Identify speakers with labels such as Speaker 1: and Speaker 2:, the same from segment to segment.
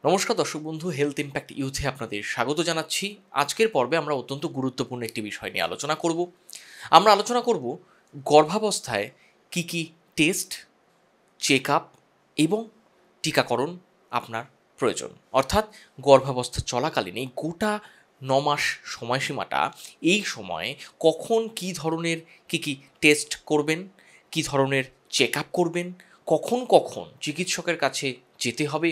Speaker 1: নমস্কার দর্শক বন্ধু, হেলথ ইম্প্যাক্ট ইউথে আপনাদের স্বাগত জানাচ্ছি। আজকের পর্বে আমরা অত্যন্ত গুরুত্বপূর্ণ একটি বিষয় নিয়ে আলোচনা করব। আমরা আলোচনা করব গর্ভাবস্থায় কি কি টেস্ট, চেক আপ এবং টিকাকরণ আপনার প্রয়োজন। অর্থাৎ গর্ভাবস্থা চলাকালীন এই গোটা 9 মাস সময়সীমাটা, এই সময়ে কখন কী ধরনের কী টেস্ট করবেন, কী ধরনের চেক আপ করবেন, কখন কখন চিকিৎসকের কাছে যেতে হবে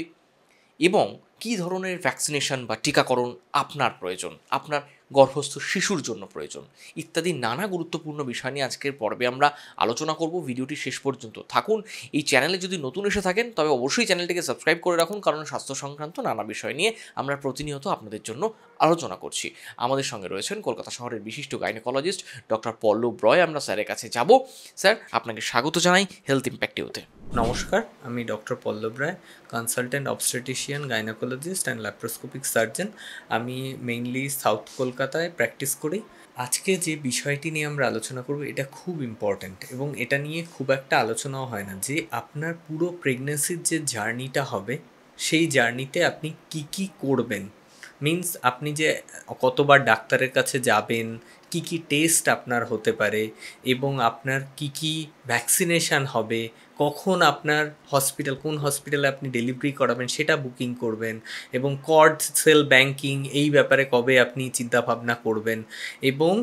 Speaker 1: এবং কী ধরনের ভ্যাকসিনেশন বা টিকাকরণ আপনার প্রয়োজন, আপনার গর্ভস্থ শিশুর জন্য প্রয়োজন, ইত্যাদি নানা গুরুত্বপূর্ণ বিষয় নিয়ে আজকের পর্বে আমরা আলোচনা করব। ভিডিওটি শেষ পর্যন্ত থাকুন। এই চ্যানেলে যদি নতুন এসে থাকেন তবে অবশ্যই চ্যানেলটিকে সাবস্ক্রাইব করে রাখুন, কারণ স্বাস্থ্য সংক্রান্ত নানা বিষয় নিয়ে আমরা প্রতিনিয়ত আপনাদের জন্য আলোচনা করছি। আমাদের সঙ্গে রয়েছেন কলকাতা শহরের বিশিষ্ট গাইনোকোলজিস্ট ডক্টর পল্লব রয়। আমরা স্যারের কাছে যাব। স্যার, আপনাকে স্বাগত জানাই হেলথ ইম্প্যাক্ট ইউতে।
Speaker 2: নমস্কার, আমি doctor Pallab Roy, consultant obstetrician, gynaecologist and laparoscopic surgeon. আমি মেইনলি সাউথ কলকাতায় প্র্যাকটিস করি। আজকে যে বিষয়টি নিয়ে আমরা আলোচনা করব এটা খুব ইম্পর্ট্যান্ট এবং এটা নিয়ে খুব একটা আলোচনাও হয় না, যে আপনার পুরো প্রেগনেন্সির যে জার্নিটা হবে সেই জার্নিতে আপনি কি কি করবেন। মিন্স আপনি যে কতবার ডাক্তারের কাছে যাবেন, কি কি টেস্ট আপনার হতে পারে এবং আপনার কি কি ভ্যাকসিনেশান হবে, কখন আপনার কোন হসপিটালে আপনি ডেলিভারি করাবেন সেটা বুকিং করবেন, এবং কর্ড সেল ব্যাংকিং এই ব্যাপারে কবে আপনি চিন্তাভাবনা করবেন, এবং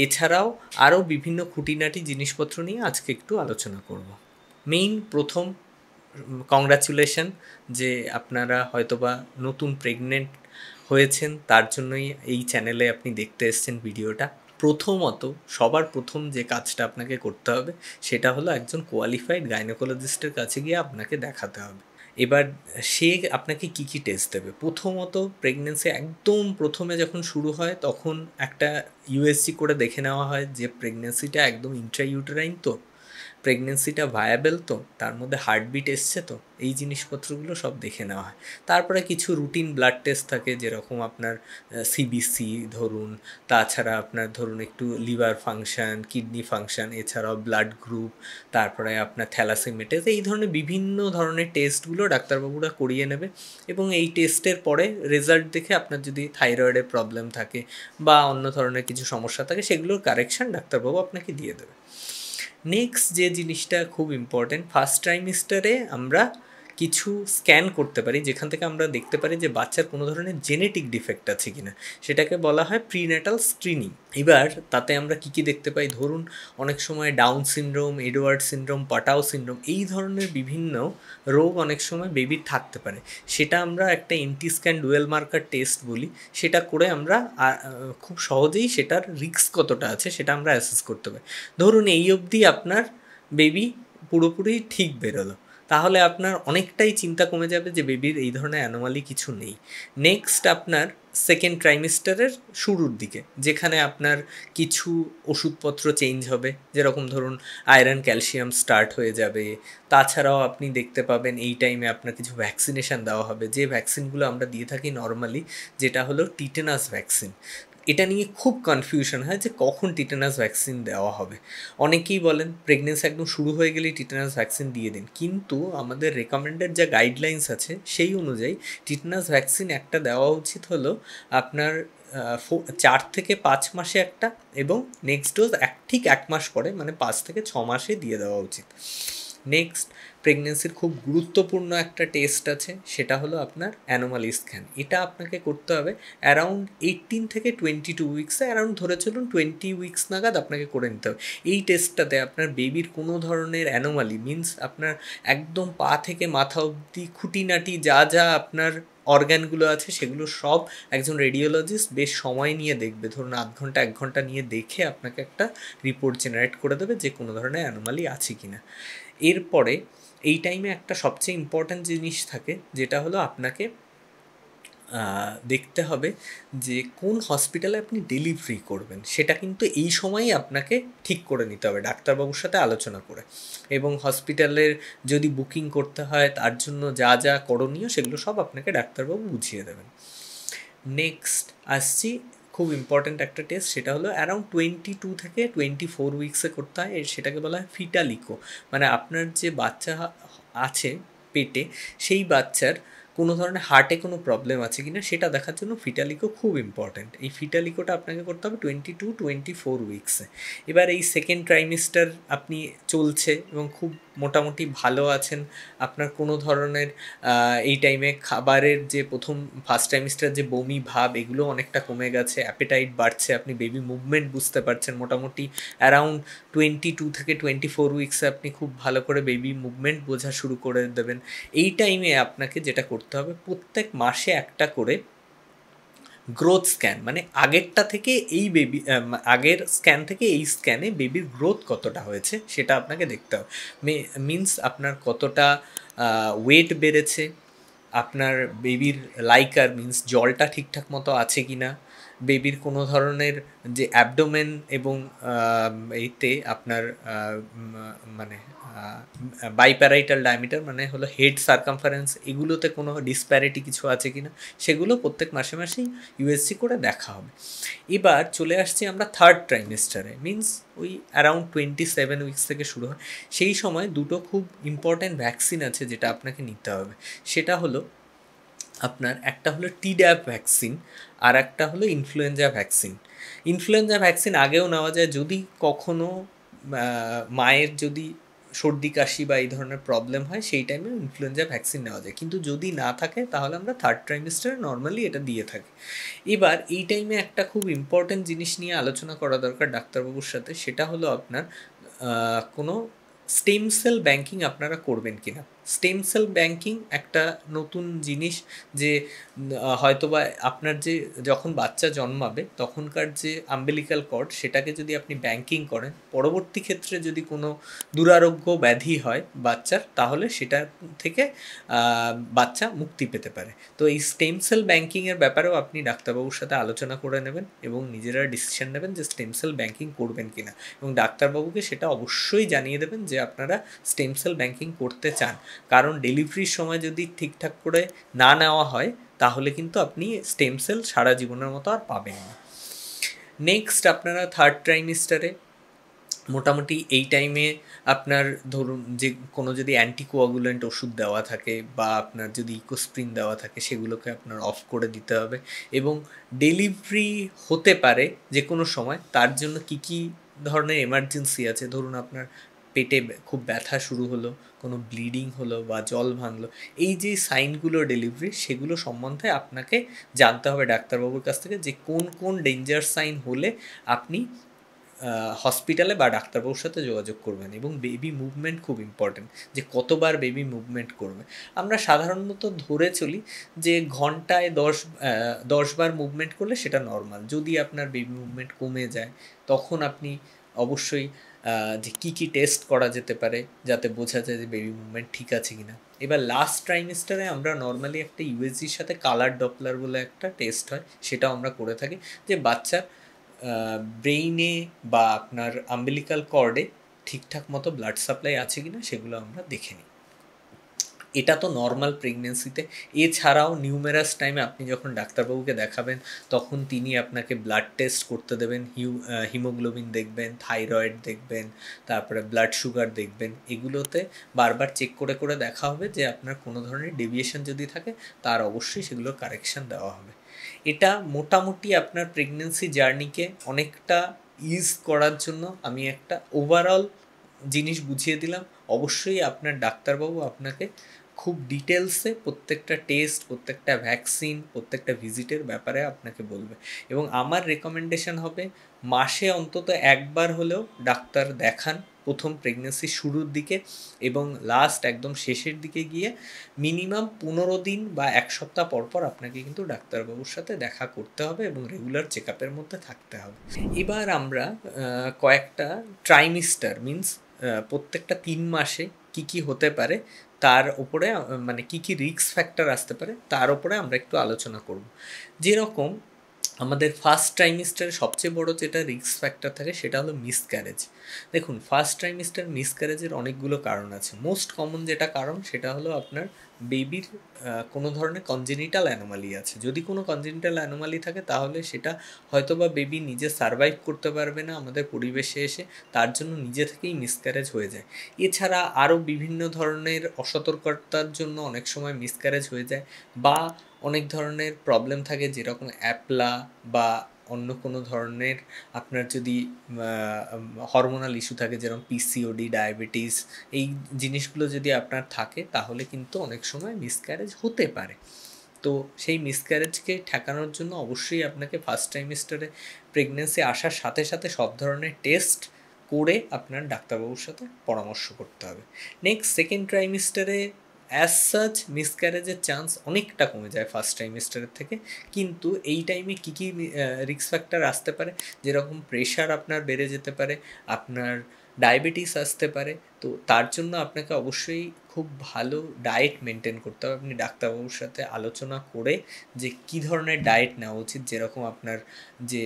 Speaker 2: এছাড়াও আরও বিভিন্ন খুঁটিনাটি জিনিসপত্র নিয়ে আজকে একটু আলোচনা করব। প্রথম কংগ্রাচুলেশন যে আপনারা হয়তোবা নতুন প্রেগনেন্ট হয়েছেন, তার জন্যই এই চ্যানেলে আপনি দেখতে এসেছেন ভিডিওটা। প্রথমত সবার প্রথম যে কাজটা আপনাকে করতে হবে সেটা হলো একজন কোয়ালিফাইড গাইনোকোলজিস্টের কাছে গিয়ে আপনাকে দেখাতে হবে। এবার সে আপনাকে কি কি টেস্ট দেবে। প্রথমত প্রেগনেন্সি একদম প্রথমে যখন শুরু হয় তখন একটা ইউএসজি করে দেখে নেওয়া হয় যে প্রেগনেন্সিটা একদম ইন্ট্রাইউটেরাইন তো, প্রেগনেন্সিটা ভায়াবেল তো, তার মধ্যে হার্টবিট এসছে তো, এই জিনিসপত্রগুলো সব দেখে নেওয়া হয়। তারপরে কিছু রুটিন ব্লাড টেস্ট থাকে, যেরকম আপনার সিবিসি ধরুন, তাছাড়া আপনার ধরুন একটু লিভার ফাংশান, কিডনি ফাংশান, এছাড়াও ব্লাড গ্রুপ, তারপরে আপনার থ্যালাসেমিয়া, এই ধরনের বিভিন্ন ধরনের টেস্টগুলো ডাক্তারবাবুরা করিয়ে নেবে এবং এই টেস্টের পরে রেজাল্ট দেখে আপনার যদি থাইরয়েডের প্রবলেম থাকে বা অন্য ধরনের কিছু সমস্যা থাকে সেগুলোর কারেকশান ডাক্তারবাবু আপনাকে দিয়ে দেবে। নেক্সট যে জিনিসটা খুব ইম্পর্টেন্ট, ফার্স্ট ট্রাইমিস্টারে আমরা কিছু স্ক্যান করতে পারি, যেখান থেকে আমরা দেখতে পারি যে বাচ্চার কোনো ধরনের জেনেটিক ডিফেক্ট আছে কিনা, সেটাকে বলা হয় প্রিন্যাটাল স্ক্রিনিং। এবার তাতে আমরা কী কী দেখতে পাই, ধরুন অনেক সময় Down syndrome, Edward syndrome, Patau syndrome, এই ধরনের বিভিন্ন রোগ অনেক সময় বেবির থাকতে পারে। সেটা আমরা একটা N T scan dual marker test বলি, সেটা করে আমরা খুব সহজেই সেটার রিস্ক কতটা আছে সেটা আমরা অ্যাসেস করতে পারি। ধরুন এই অবধি আপনার বেবি পুরোপুরি ঠিক বেরোলো, তাহলে আপনার অনেকটাই চিন্তা কমে যাবে যে বেবির এই ধরনের অ্যানোমালি কিছু নেই। নেক্সট আপনার সেকেন্ড ট্রাইমিস্টারের শুরুর দিকে, যেখানে আপনার কিছু ওষুধপত্র চেঞ্জ হবে, যেরকম ধরুন আয়রন ক্যালসিয়াম স্টার্ট হয়ে যাবে। তাছাড়াও আপনি দেখতে পাবেন এই টাইমে আপনার কিছু ভ্যাকসিনেশান দেওয়া হবে, যে ভ্যাকসিনগুলো আমরা দিয়ে থাকি নর্মালি, যেটা হলো টিটেনাস ভ্যাকসিন। এটা নিয়ে খুব কনফিউশন হয় যে কখন টিটেনাস ভ্যাকসিন দেওয়া হবে। অনেকেই বলেন প্রেগনেন্সি একদম শুরু হয়ে গেলেই টিটেনাস ভ্যাকসিন দিয়ে দিন, কিন্তু আমাদের রেকমেন্ডেড যা গাইডলাইন্স আছে সেই অনুযায়ী টিটেনাস ভ্যাকসিন একটা দেওয়া উচিত হলো আপনার 4 থেকে 5 মাসে একটা, এবং নেক্সট ডোজ ঠিক 1 মাস পরে, মানে 5 থেকে 6 মাসে দিয়ে দেওয়া উচিত। নেক্সট প্রেগনেন্সির খুব গুরুত্বপূর্ণ একটা টেস্ট আছে, সেটা হলো আপনার অ্যানোমালি স্ক্যান। এটা আপনাকে করতে হবে অ্যারাউন্ড 18 থেকে 22 উইক্সে, অ্যারাউন্ড ধরে চলুন 20 উইক্স নাগাদ আপনাকে করে নিতে হবে। এই টেস্টটাতে আপনার বেবির কোনো ধরনের অ্যানোমালি, মিন্স আপনার একদম পা থেকে মাথা অবধি খুঁটিনাটি যা যা আপনার অর্গ্যানগুলো আছে সেগুলো সব একজন রেডিওলজিস্ট বেশ সময় নিয়ে দেখবে, ধরুন আধ ঘন্টা 1 ঘন্টা নিয়ে দেখে আপনাকে একটা রিপোর্ট জেনারেট করে দেবে যে কোনো ধরনের অ্যানোমালি আছে কি না। এরপরে এই টাইমে একটা সবচেয়ে ইম্পর্ট্যান্ট জিনিস থাকে, যেটা হলো আপনাকে দেখতে হবে যে কোন হসপিটালে আপনি ডেলিভারি করবেন, সেটা কিন্তু এই সময়ই আপনাকে ঠিক করে নিতে হবে ডাক্তারবাবুর সাথে আলোচনা করে, এবং হসপিটালের যদি বুকিং করতে হয় তার জন্য যা যা করণীয় সেগুলো সব আপনাকে ডাক্তারবাবু বুঝিয়ে দেবেন। নেক্সট আসছি খুব ইম্পর্ট্যান্ট একটা টেস্ট, সেটা হলো অ্যারাউন্ড 22 থেকে 24 উইক্সে করতে হয়, সেটাকে বলা হয় ফিটাল ইকো। মানে আপনার যে বাচ্চা আছে পেটে, সেই বাচ্চার কোনো ধরনের হার্টে কোনো প্রবলেম আছে কিনা সেটা দেখার জন্য ফিটালিকো খুব ইম্পর্ট্যান্ট। এই ফিটালিকোটা আপনাকে করতে হবে 22-24 উইকসে। এবার এই সেকেন্ড ট্রাইমিস্টার আপনি চলছে এবং খুব মোটামুটি ভালো আছেন, আপনার কোনো ধরনের এই টাইমে খাবারের যে ফার্স্ট ট্রাইমিস্টার যে বমি ভাব এগুলো অনেকটা কমে গেছে, অ্যাপেটাইট বাড়ছে, আপনি বেবি মুভমেন্ট বুঝতে পারছেন, মোটামুটি অ্যারাউন্ড 22-24 উইকসে আপনি খুব ভালো করে বেবি মুভমেন্ট বোঝা শুরু করে দেবেন। এই টাইমে আপনাকে যেটা করতে হবে, প্রত্যেক মাসে একটা করে গ্রোথ স্ক্যান, মানে আগেরটা থেকে এই আগের স্ক্যান থেকে এই স্ক্যানে বেবির গ্রোথ কতটা হয়েছে সেটা আপনাকে দেখতে হবে। মিন্স আপনার কতটা ওয়েট বেড়েছে, আপনার বেবির লাইকার মিন্স জলটা ঠিকঠাক মতো আছে কি না, বেবির কোনো ধরনের যে অ্যাবডোমেন এবং এইতে আপনার মানে বাইপ্যারাইটাল ডায়ামিটার মানে হলো হেড সার্কামফারেন্স, এগুলোতে কোনো ডিসপ্যারিটি কিছু আছে কি না সেগুলো প্রত্যেক মাসে মাসেই ইউএসজি করে দেখা হবে। এবার চলে আসছি আমরা থার্ড ট্রাইমেস্টারে, মিন্স ওই অ্যারাউন্ড 27 উইকস থেকে শুরু হয়। সেই সময় দুটো খুব ইম্পর্ট্যান্ট ভ্যাকসিন আছে যেটা আপনাকে নিতে হবে। সেটা হলো আপনার একটা হলো টিড্যাপ ভ্যাকসিন আর একটা হলো ইনফ্লুয়েঞ্জা ভ্যাকসিন। ইনফ্লুয়েঞ্জা ভ্যাকসিন আগেও নেওয়া যায় যদি কখনো মায়ের যদি সর্দি কাশি বা এই ধরনের প্রবলেম হয়, সেই টাইমে ইনফ্লুয়েঞ্জা ভ্যাকসিন নেওয়া যায়, কিন্তু যদি না থাকে তাহলে আমরা থার্ড ট্রাইমেস্টারে নর্মালি এটা দিয়ে থাকি। এবার এই টাইমে একটা খুব ইম্পর্ট্যান্ট জিনিস নিয়ে আলোচনা করা দরকার ডাক্তারবাবুর সাথে, সেটা হলো আপনার কোনো স্টেম সেল ব্যাংকিং আপনারা করবেন কি না। স্টেম সেল ব্যাংকিং একটা নতুন জিনিস, যে হয়তোবা আপনার যে যখন বাচ্চা জন্মাবে তখনকার যে আম্বিলিক্যাল কর্ড সেটাকে যদি আপনি ব্যাংকিং করেন, পরবর্তী ক্ষেত্রে যদি কোনো দুরারোগ্য ব্যাধি হয় বাচ্চার, তাহলে সেটা থেকে বাচ্চা মুক্তি পেতে পারে। তো এই স্টেম সেল ব্যাংকিংয়ের ব্যাপারেও আপনি ডাক্তারবাবুর সাথে আলোচনা করে নেবেন এবং নিজেরা ডিসিশন নেবেন যে স্টেম সেল ব্যাংকিং করবেন কি না, এবং ডাক্তারবাবুকে সেটা অবশ্যই জানিয়ে দেবেন যে আপনারা স্টেম সেল ব্যাংকিং করতে চান। কারণ ডেলিভারির সময় যদি ঠিকঠাক করে না নেওয়া হয় তাহলে কিন্তু আপনি স্টেম সেল সারা জীবনের মতো আর পাবেন না। নেক্সট আপনারা থার্ড ট্রাইমিস্টারে মোটামুটি এই টাইমে আপনার ধরুন যে কোনো যদি অ্যান্টিকোয়াগুলেন্ট ওষুধ দেওয়া থাকে বা আপনার যদি ইকোস্প্রিন দেওয়া থাকে সেগুলোকে আপনার অফ করে দিতে হবে, এবং ডেলিভারি হতে পারে যে কোনো সময়, তার জন্য কী ধরনের এমার্জেন্সি আছে, ধরুন আপনার পেটে খুব ব্যথা শুরু হলো, কোনো ব্লিডিং হলো বা জল ভাঙলো, এই যে সাইনগুলো ডেলিভারি সেগুলো সম্বন্ধে আপনাকে জানতে হবে ডাক্তারবাবুর কাছ থেকে, যে কোন কোন ডেঞ্জার সাইন হলে আপনি হসপিটালে বা ডাক্তারবাবুর সাথে যোগাযোগ করবেন। এবং বেবি মুভমেন্ট খুব ইম্পর্টেন্ট, যে কতবার বেবি মুভমেন্ট করবে। আমরা সাধারণত ধরে চলি যে ঘন্টায় 10 বার মুভমেন্ট করলে সেটা নর্মাল। যদি আপনার বেবি মুভমেন্ট কমে যায় তখন আপনি অবশ্যই যে কী টেস্ট করা যেতে পারে যাতে বোঝা যায় যে বেবি মুভমেন্ট ঠিক আছে কি না। এবার লাস্ট ট্রাইমেস্টারে আমরা নর্মালি একটা ইউএসজির সাথে কালার ডপলার বলে একটা টেস্ট হয়, সেটাও আমরা করে থাকি, যে বাচ্চার ব্রেইনে বা আপনার আম্বিলিক্যাল কর্ডে ঠিকঠাক মতো ব্লাড সাপ্লাই আছে কি না সেগুলো আমরা দেখে নিই। এটা তো নর্মাল প্রেগনেন্সিতে। এছাড়াও নিউমেরাস টাইমে আপনি যখন ডাক্তারবাবুকে দেখাবেন তখন তিনি আপনাকে ব্লাড টেস্ট করতে দেবেন, হিমোগ্লোবিন দেখবেন, থাইরয়েড দেখবেন, তারপরে ব্লাড সুগার দেখবেন। এগুলোতে বারবার চেক করে করে দেখা হবে যে আপনার কোনো ধরনের ডেভিয়েশন যদি থাকে তার অবশ্যই সেগুলোর কারেকশান দেওয়া হবে। এটা মোটামুটি আপনার প্রেগনেন্সি জার্নিকে অনেকটা ইজ করার জন্য আমি একটা ওভারঅল জিনিস বুঝিয়ে দিলাম। অবশ্যই আপনার ডাক্তারবাবু আপনাকে খুব ডিটেলসে প্রত্যেকটা টেস্ট, প্রত্যেকটা ভ্যাকসিন, প্রত্যেকটা ভিজিটের ব্যাপারে আপনাকে বলবে, এবং আমার রেকমেন্ডেশন হবে মাসে অন্তত একবার হলেও ডাক্তার দেখান, প্রথম প্রেগনেন্সির শুরুর দিকে এবং লাস্ট একদম শেষের দিকে গিয়ে মিনিমাম 15 দিন বা 1 সপ্তাহ পর আপনাকে কিন্তু ডাক্তারবাবুর সাথে দেখা করতে হবে এবং রেগুলার চেক আপের মধ্যে থাকতে হবে। এবার আমরা কয়েকটা ট্রাইমিস্টার মিন্স প্রত্যেকটা 3 মাসে কি হতে পারে তার উপরে, মানে কি রিস্ক ফ্যাক্টর আসতে পারে তার উপরে আমরা একটু আলোচনা করব। যেরকম আমাদের ফার্স্ট ট্রাইমিস্টারে সবচেয়ে বড় যেটা রিস্ক ফ্যাক্টর থাকে সেটা হলো মিসক্যারেজ। দেখুন, ফার্স্ট ট্রাইমিস্টার মিসক্যারেজের অনেকগুলো কারণ আছে। মোস্ট কমন যেটা কারণ সেটা হলো আপনার বেবির কোনো ধরনের কনজেনিটাল অ্যানোমালি আছে। যদি কোনো কনজেনিটাল অ্যানোমালি থাকে তাহলে সেটা হয়তো বা বেবি নিজে সারভাইভ করতে পারবে না আমাদের পরিবেশে এসে, তার জন্য নিজে থেকেই মিসক্যারেজ হয়ে যায়। এছাড়া আরও বিভিন্ন ধরনের অসতর্কতার জন্য অনেক সময় মিসক্যারেজ হয়ে যায়, বা অনেক ধরনের প্রবলেম থাকে যেরকম অ্যাপলা বা অন্য কোনো ধরনের আপনার যদি হরমোনাল ইস্যু থাকে যেরকম পিসিওডি, ডায়াবেটিস, এই জিনিসগুলো যদি আপনার থাকে তাহলে কিন্তু অনেক সময় মিসক্যারেজ হতে পারে। তো সেই মিসক্যারেজকে ঠেকানোর জন্য অবশ্যই আপনাকে ফার্স্ট ট্রাইমিস্টারে প্রেগনেন্সি আসার সাথে সাথে সব ধরনের টেস্ট করে আপনার ডাক্তারবাবুর সাথে পরামর্শ করতে হবে। নেক্সট সেকেন্ড ট্রাইমিস্টারে অ্যাজ সাচ মিসক্যারেজের চান্স অনেকটা কমে যায় ফার্স্ট ট্রাইমিস্টারের থেকে, কিন্তু এই টাইমে কী কী রিস্ক ফ্যাক্টর আসতে পারে, যেরকম প্রেশার আপনার বেড়ে যেতে পারে, আপনার ডায়াবেটিস আসতে পারে। তো তার জন্য আপনাকে অবশ্যই খুব ভালো ডায়েট মেনটেন করতে হবে। আপনি ডাক্তারবাবুর সাথে আলোচনা করে যে কী ধরনের ডায়েট নেওয়া উচিত, যেরকম আপনার যে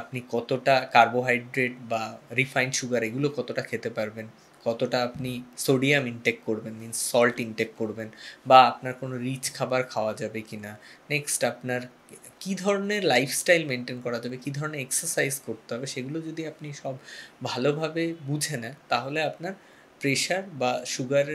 Speaker 2: আপনি কতটা কার্বোহাইড্রেট বা রিফাইন্ড সুগার এগুলো কতটা খেতে পারবেন, কতটা আপনি সোডিয়াম ইনটেক করবেন, মিনস সল্ট ইনটেক করবেন, বা আপনার কোনো রিচ খাবার খাওয়া যাবে কি না। নেক্সট আপনার কী ধরনের লাইফস্টাইল মেনটেন করা যাবে, কী ধরনের এক্সারসাইজ করতে হবে, সেগুলো যদি আপনি সব ভালোভাবে বুঝে নেন তাহলে আপনার প্রেশার বা সুগার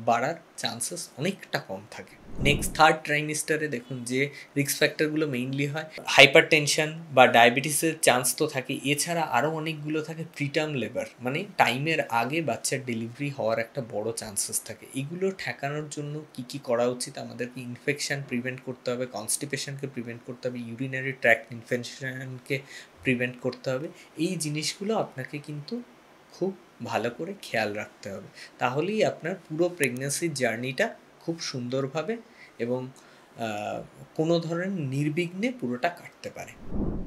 Speaker 2: বাড়ার চান্সেস অনেকটা কম থাকে। নেক্সট থার্ড ট্রাইমিস্টারে দেখুন যে রিস্ক ফ্যাক্টরগুলো মেইনলি হয় হাইপার টেনশন বা ডায়াবেটিসের চান্স তো থাকে, এছাড়া আরও অনেকগুলো থাকে প্রিটার্ম লেবার, মানে টাইমের আগে বাচ্চার ডেলিভারি হওয়ার একটা বড় চান্সেস থাকে। এগুলো ঠেকানোর জন্য কী কী করা উচিত, আমাদেরকে ইনফেকশান প্রিভেন্ট করতে হবে, কনস্টিপেশনকে প্রিভেন্ট করতে হবে, ইউরিনারি ট্র্যাক্ট ইনফেকশনকে প্রিভেন্ট করতে হবে। এই জিনিসগুলো আপনাকে কিন্তু খুব ভালো করে খেয়াল রাখতে হবে, তাহলেই আপনার পুরো প্রেগন্যান্সির জার্নিটা খুব সুন্দরভাবে এবং কোনো ধরনের নির্বিঘ্নে পুরোটা কাটতে পারে।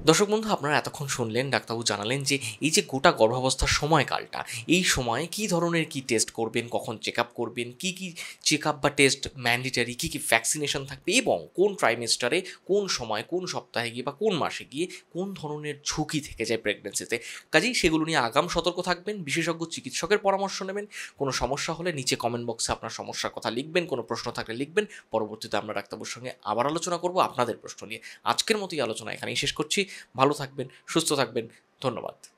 Speaker 1: দর্শক বন্ধু, আপনারা এতক্ষণ শুনলেন ডাক্তারবাবু জানালেন যে এই যে গোটা গর্ভাবস্থার সময়কালটা, এই সময়ে কী ধরনের কী টেস্ট করবেন, কখন চেক আপ করবেন, কী কী চেক আপ বা টেস্ট ম্যান্ডেটারি, কী কী ভ্যাকসিনেশন থাকবে, এবং কোন ট্রাইমেস্টারে কোন সময় কোন সপ্তাহে গিয়ে বা কোন মাসে গিয়ে কোন ধরনের ঝুঁকি থেকে যায় প্রেগনেন্সিতে। কাজেই সেগুলো নিয়ে আগাম সতর্ক থাকবেন, বিশেষজ্ঞ চিকিৎসকের পরামর্শ নেবেন। কোনো সমস্যা হলে নিচে কমেন্ট বক্সে আপনার সমস্যার কথা লিখবেন, কোনো প্রশ্ন থাকলে লিখবেন। পরবর্তীতে আমরা ডাক্তারবাবুর সঙ্গে আবার আলোচনা করব আপনাদের প্রশ্ন নিয়ে। আজকের মতো এই আলোচনা এখানেই শেষ করছি। ভালো থাকবেন, সুস্থ থাকবেন। ধন্যবাদ।